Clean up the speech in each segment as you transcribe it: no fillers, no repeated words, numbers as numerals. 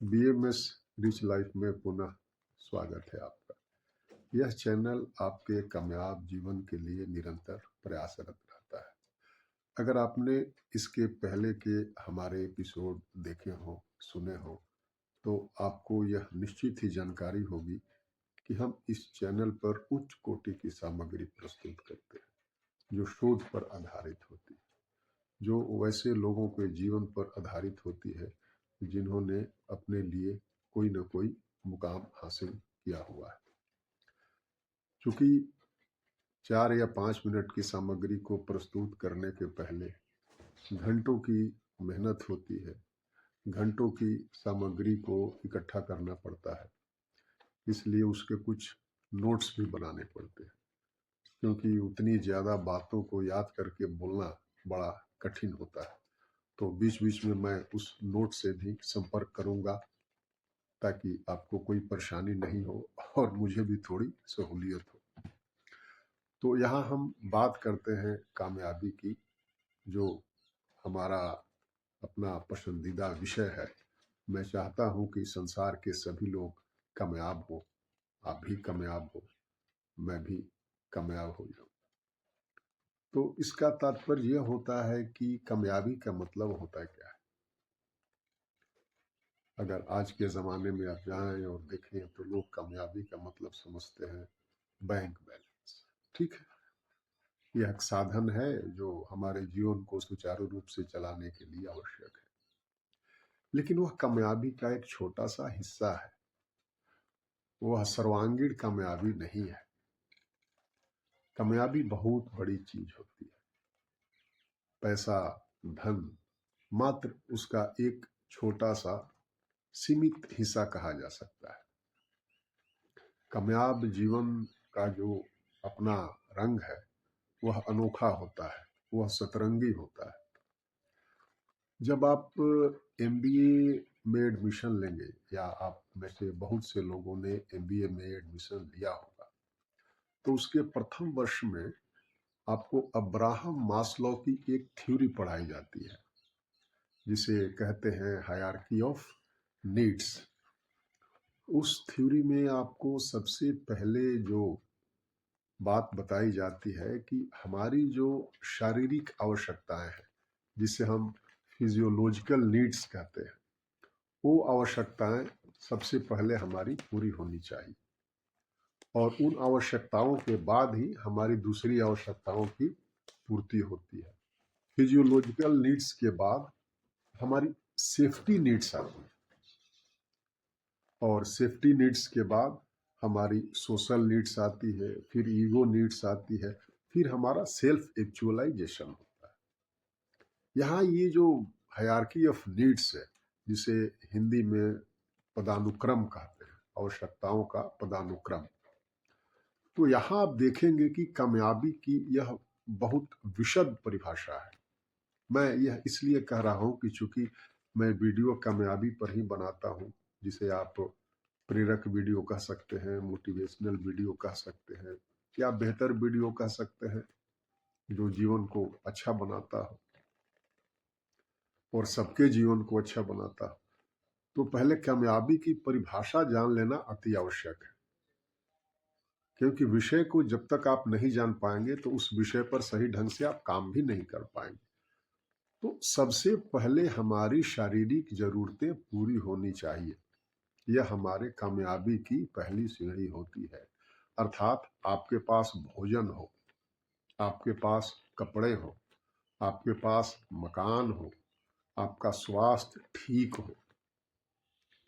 BMS rich life में पुनः स्वागत है आपका। यह चैनल आपके कामयाब जीवन के लिए निरंतर प्रयासरत रहता है। अगर आपने इसके पहले के हमारे एपिसोड देखे हों, सुने हों, तो आपको यह निश्चित ही जानकारी होगी कि हम इस चैनल पर उच्च कोटि की सामग्री प्रस्तुत करते हैं जो शोध पर आधारित होती है, जो वैसे लोगों के जीवन पर आधारित होती है जिन्होंने अपने लिए कोई न कोई मुकाम हासिल किया हुआ है। चूंकि 4 या 5 मिनट की सामग्री को प्रस्तुत करने के पहले घंटों की मेहनत होती है, घंटों की सामग्री को इकट्ठा करना पड़ता है, इसलिए उसके कुछ नोट्स भी बनाने पड़ते हैं, क्योंकि उतनी ज़्यादा बातों को याद करके बोलना बड़ा कठिन होता है। तो बीच बीच में मैं उस नोट से भी संपर्क करूंगा ताकि आपको कोई परेशानी नहीं हो और मुझे भी थोड़ी सहूलियत हो। तो यहाँ हम बात करते हैं कामयाबी की, जो हमारा अपना पसंदीदा विषय है। मैं चाहता हूँ कि संसार के सभी लोग कामयाब हो, आप भी कामयाब हो, मैं भी कामयाब हो जाऊँ। तो इसका तात्पर्य यह होता है कि कामयाबी का मतलब होता है क्या है। अगर आज के ज़माने में आप जाएं और देखें तो लोग कामयाबी का मतलब समझते हैं बैंक बैलेंस। ठीक है, यह एक साधन है जो हमारे जीवन को सुचारू रूप से चलाने के लिए आवश्यक है, लेकिन वह कामयाबी का एक छोटा सा हिस्सा है, वह सर्वांगीण कामयाबी नहीं है। कामयाबी बहुत बड़ी चीज होती है। पैसा, धन मात्र उसका एक छोटा सा सीमित हिस्सा कहा जा सकता है। कामयाब जीवन का जो अपना रंग है वह अनोखा होता है, वह सतरंगी होता है। जब आप एमबीए में एडमिशन लेंगे, या आप में से बहुत से लोगों ने एमबीए में एडमिशन लिया होगा, तो उसके प्रथम वर्ष में आपको अब्राहम मास्लो की एक थ्योरी पढ़ाई जाती है जिसे कहते हैं हायरार्की ऑफ नीड्स। उस थ्योरी में आपको सबसे पहले जो बात बताई जाती है कि हमारी जो शारीरिक आवश्यकताएं हैं, जिसे हम फिजियोलॉजिकल नीड्स कहते हैं, वो आवश्यकताएं सबसे पहले हमारी पूरी होनी चाहिए, और उन आवश्यकताओं के बाद ही हमारी दूसरी आवश्यकताओं की पूर्ति होती है। फिजियोलॉजिकल नीड्स के बाद हमारी सेफ्टी नीड्स आती है, और सेफ्टी नीड्स के बाद हमारी सोशल नीड्स आती है, फिर ईगो नीड्स आती है, फिर हमारा सेल्फ एक्चुअलाइजेशन होता है। यहाँ ये जो हायरार्की ऑफ नीड्स है, जिसे हिंदी में पदानुक्रम कहते हैं, आवश्यकताओं का पदानुक्रम, तो यहाँ आप देखेंगे कि कामयाबी की यह बहुत विशद परिभाषा है। मैं यह इसलिए कह रहा हूँ कि चूंकि मैं वीडियो कामयाबी पर ही बनाता हूँ, जिसे आप प्रेरक वीडियो कह सकते हैं, मोटिवेशनल वीडियो कह सकते हैं, या बेहतर वीडियो कह सकते हैं, जो जीवन को अच्छा बनाता हो और सबके जीवन को अच्छा बनाता हो। तो पहले कामयाबी की परिभाषा जान लेना अति आवश्यक है, क्योंकि विषय को जब तक आप नहीं जान पाएंगे तो उस विषय पर सही ढंग से आप काम भी नहीं कर पाएंगे। तो सबसे पहले हमारी शारीरिक जरूरतें पूरी होनी चाहिए, यह हमारे कामयाबी की पहली सीढ़ी होती है। अर्थात आपके पास भोजन हो, आपके पास कपड़े हो, आपके पास मकान हो, आपका स्वास्थ्य ठीक हो,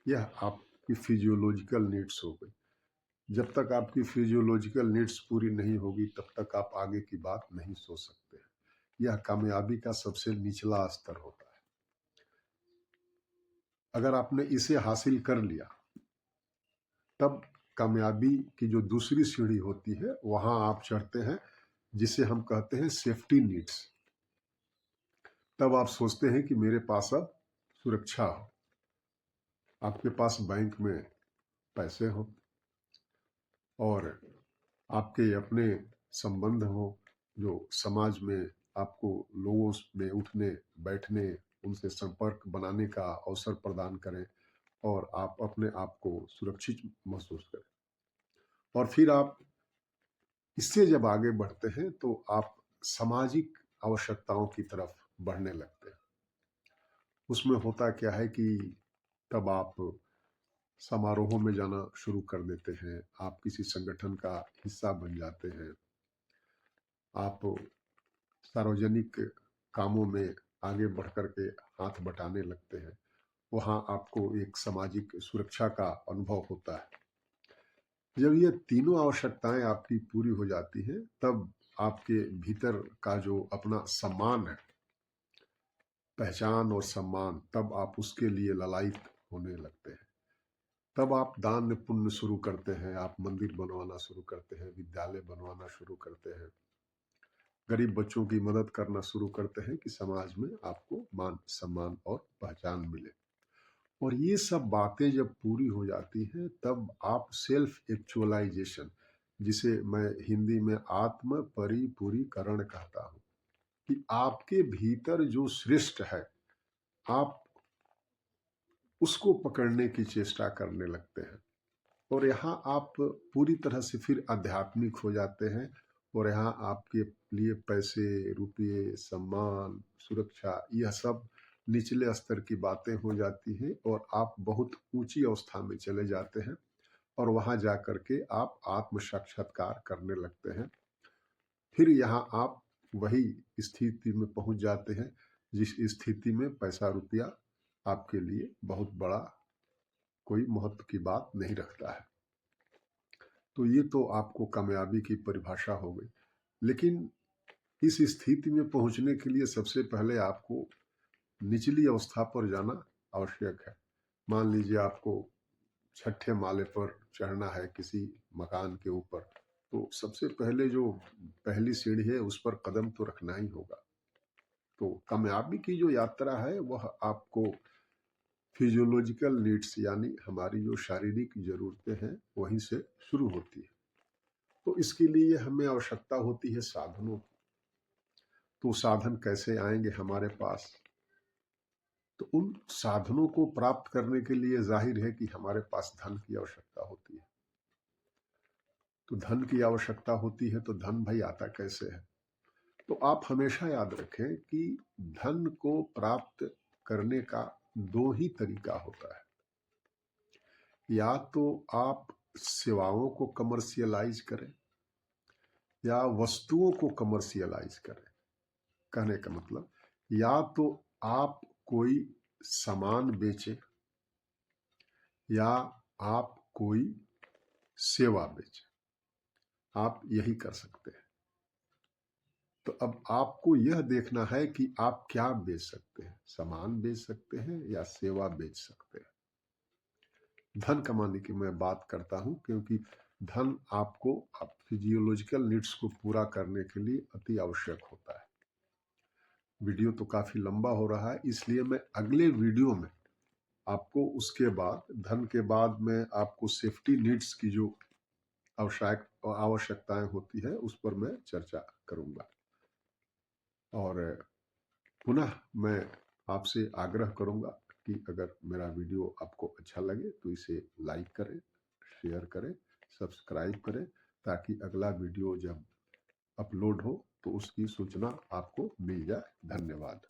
यह आपकी फिजियोलॉजिकल नीड्स हो गई। जब तक आपकी फिजियोलॉजिकल नीड्स पूरी नहीं होगी तब तक आप आगे की बात नहीं सोच सकते। यह कामयाबी का सबसे निचला स्तर होता है। अगर आपने इसे हासिल कर लिया, तब कामयाबी की जो दूसरी सीढ़ी होती है वहां आप चढ़ते हैं, जिसे हम कहते हैं सेफ्टी नीड्स। तब आप सोचते हैं कि मेरे पास अब सुरक्षा हो, आपके पास बैंक में पैसे हो, और आपके अपने संबंध हो जो समाज में आपको लोगों में उठने बैठने, उनसे संपर्क बनाने का अवसर प्रदान करें, और आप अपने आप को सुरक्षित महसूस करें। और फिर आप इससे जब आगे बढ़ते हैं तो आप सामाजिक आवश्यकताओं की तरफ बढ़ने लगते हैं। उसमें होता क्या है कि तब आप समारोहों में जाना शुरू कर देते हैं, आप किसी संगठन का हिस्सा बन जाते हैं, आप सार्वजनिक कामों में आगे बढ़ कर के हाथ बटाने लगते हैं। वहाँ आपको एक सामाजिक सुरक्षा का अनुभव होता है। जब ये तीनों आवश्यकताएं आपकी पूरी हो जाती हैं, तब आपके भीतर का जो अपना सम्मान है, पहचान और सम्मान, तब आप उसके लिए ललायित होने लगते हैं। तब आप दान पुण्य शुरू करते हैं, आप मंदिर बनवाना शुरू करते हैं, विद्यालय बनवाना शुरू करते हैं, गरीब बच्चों की मदद करना शुरू करते हैं कि समाज में आपको मान सम्मान और पहचान मिले। और ये सब बातें जब पूरी हो जाती हैं, तब आप सेल्फ एक्चुअलाइजेशन, जिसे मैं हिंदी में आत्म परिपूरीकरण कहता हूँ, कि आपके भीतर जो श्रेष्ठ है, आप उसको पकड़ने की चेष्टा करने लगते हैं। और यहाँ आप पूरी तरह से फिर आध्यात्मिक हो जाते हैं। और यहाँ आपके लिए पैसे, रुपये, सम्मान, सुरक्षा, यह सब निचले स्तर की बातें हो जाती हैं और आप बहुत ऊंची अवस्था में चले जाते हैं। और वहाँ जा कर के आप आत्म साक्षात्कार करने लगते हैं। फिर यहाँ आप वही स्थिति में पहुंच जाते हैं जिस स्थिति में पैसा रुपया आपके लिए बहुत बड़ा कोई महत्व की बात नहीं रखता है। तो ये तो आपको कामयाबी की परिभाषा हो गई। लेकिन इस स्थिति में पहुंचने के लिए सबसे पहले आपको निचली अवस्था पर जाना आवश्यक है। मान लीजिए आपको छठे माले पर चढ़ना है किसी मकान के ऊपर, तो सबसे पहले जो पहली सीढ़ी है उस पर कदम तो रखना ही होगा। तो कामयाबी की जो यात्रा है वह आपको फिजियोलॉजिकल नीड्स, यानी हमारी जो शारीरिक जरूरतें हैं, वहीं से शुरू होती है। तो इसके लिए हमें आवश्यकता होती है साधनों की। तो साधन कैसे आएंगे हमारे पास? तो उन साधनों को प्राप्त करने के लिए जाहिर है कि हमारे पास धन की आवश्यकता होती है। तो धन की आवश्यकता होती है, तो धन भाई आता कैसे है? तो आप हमेशा याद रखें कि धन को प्राप्त करने का दो ही तरीका होता है। या तो आप सेवाओं को कमर्शियलाइज करें या वस्तुओं को कमर्शियलाइज करें। कहने का मतलब, या तो आप कोई सामान बेचें या आप कोई सेवा बेचें, आप यही कर सकते हैं। तो अब आपको यह देखना है कि आप क्या बेच सकते हैं, सामान बेच सकते हैं या सेवा बेच सकते हैं। धन कमाने की मैं बात करता हूं, क्योंकि धन आपको फिजियोलॉजिकल नीड्स को पूरा करने के लिए अति आवश्यक होता है। वीडियो तो काफी लंबा हो रहा है, इसलिए मैं अगले वीडियो में आपको उसके बाद, धन के बाद में आपको सेफ्टी नीड्स की जो आवश्यकताएं होती है उस पर मैं चर्चा करूंगा। और पुनः मैं आपसे आग्रह करूंगा कि अगर मेरा वीडियो आपको अच्छा लगे तो इसे लाइक करें, शेयर करें, सब्सक्राइब करें, ताकि अगला वीडियो जब अपलोड हो तो उसकी सूचना आपको मिल जाए। धन्यवाद।